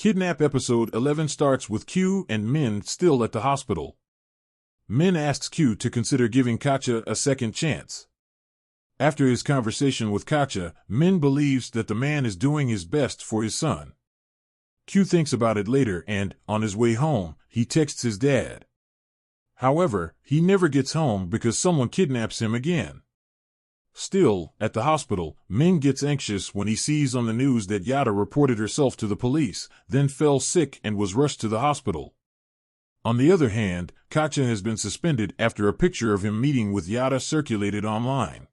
Kidnap episode 11 starts with Q and Min still at the hospital. Min asks Q to consider giving Katja a second chance. After his conversation with Katja, Min believes that the man is doing his best for his son. Q thinks about it later and, on his way home, he texts his dad. However, he never gets home because someone kidnaps him again. Still, at the hospital, Min gets anxious when he sees on the news that Yada reported herself to the police, then fell sick and was rushed to the hospital. On the other hand, Katja has been suspended after a picture of him meeting with Yada circulated online.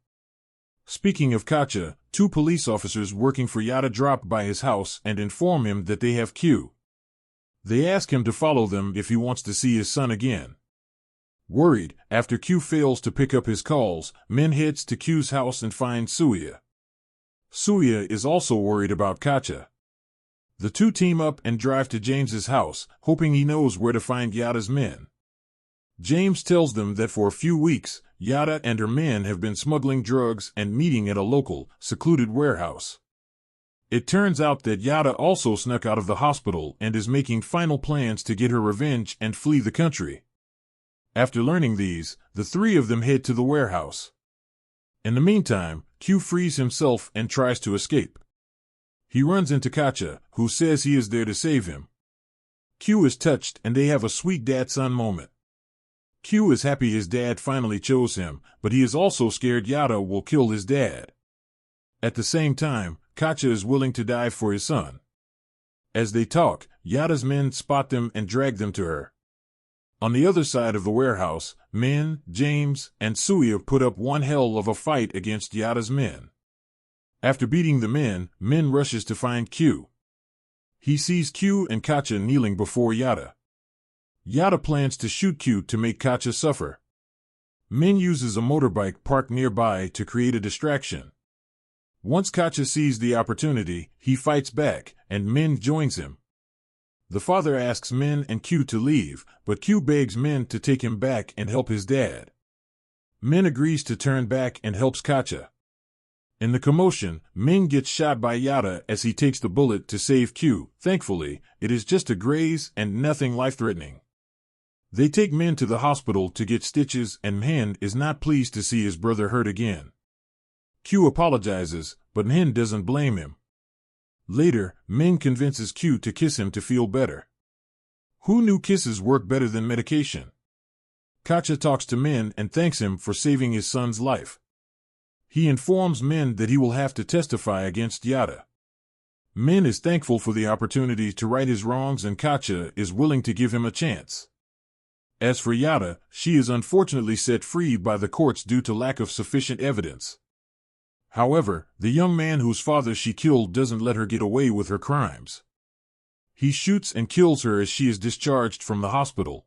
Speaking of Katja, 2 police officers working for Yada drop by his house and inform him that they have Q. They ask him to follow them if he wants to see his son again. Worried, after Q fails to pick up his calls, Min heads to Q's house and finds Suya. Suya is also worried about Katja. The 2 team up and drive to James's house, hoping he knows where to find Yada's men. James tells them that for a few weeks, Yada and her men have been smuggling drugs and meeting at a local, secluded warehouse. It turns out that Yada also snuck out of the hospital and is making final plans to get her revenge and flee the country. After learning these, the 3 of them head to the warehouse. In the meantime, Q frees himself and tries to escape. He runs into Katja, who says he is there to save him. Q is touched and they have a sweet dad-son moment. Q is happy his dad finally chose him, but he is also scared Yada will kill his dad. At the same time, Katja is willing to die for his son. As they talk, Yada's men spot them and drag them to her. On the other side of the warehouse, Min, James, and Suya put up one hell of a fight against Yada's men. After beating the men, Min rushes to find Q. He sees Q and Katja kneeling before Yada. Yada plans to shoot Q to make Katja suffer. Min uses a motorbike parked nearby to create a distraction. Once Katja sees the opportunity, he fights back, and Min joins him. The father asks Min and Q to leave, but Q begs Min to take him back and help his dad. Min agrees to turn back and helps Katja. In the commotion, Min gets shot by Yada as he takes the bullet to save Q. Thankfully, it is just a graze and nothing life-threatening. They take Min to the hospital to get stitches and Min is not pleased to see his brother hurt again. Q apologizes, but Min doesn't blame him. Later, Min convinces Q to kiss him to feel better. Who knew kisses work better than medication? Katja talks to Min and thanks him for saving his son's life. He informs Min that he will have to testify against Yada. Min is thankful for the opportunity to right his wrongs and Katja is willing to give him a chance. As for Yada, she is unfortunately set free by the courts due to lack of sufficient evidence. However, the young man whose father she killed doesn't let her get away with her crimes. He shoots and kills her as she is discharged from the hospital.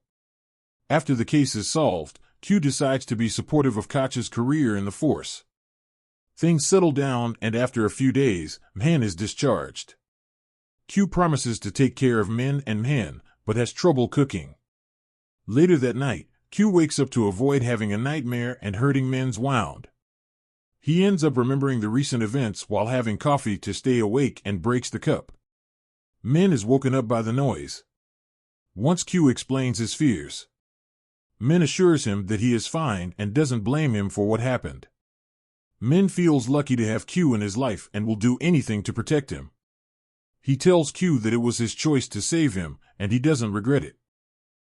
After the case is solved, Q decides to be supportive of Katja's career in the force. Things settle down and after a few days, Min is discharged. Q promises to take care of Min and Min, but has trouble cooking. Later that night, Q wakes up to avoid having a nightmare and hurting Min's wound. He ends up remembering the recent events while having coffee to stay awake and breaks the cup. Min is woken up by the noise. Once Q explains his fears, Min assures him that he is fine and doesn't blame him for what happened. Min feels lucky to have Q in his life and will do anything to protect him. He tells Q that it was his choice to save him, and he doesn't regret it.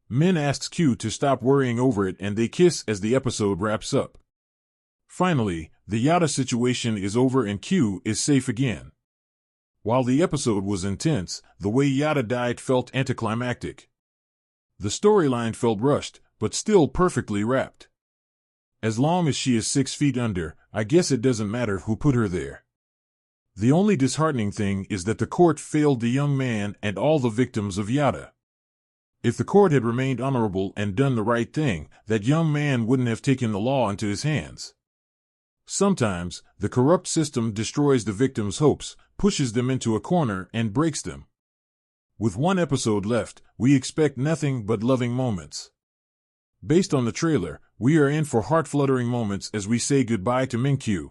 Min asks Q to stop worrying over it and they kiss as the episode wraps up. Finally, the Yada situation is over and Q is safe again. While the episode was intense, the way Yada died felt anticlimactic. The storyline felt rushed, but still perfectly wrapped. As long as she is 6 feet under, I guess it doesn't matter who put her there. The only disheartening thing is that the court failed the young man and all the victims of Yada. If the court had remained honorable and done the right thing, that young man wouldn't have taken the law into his hands. Sometimes, the corrupt system destroys the victims' hopes, pushes them into a corner, and breaks them. With one episode left, we expect nothing but loving moments. Based on the trailer, we are in for heart-fluttering moments as we say goodbye to Min Q.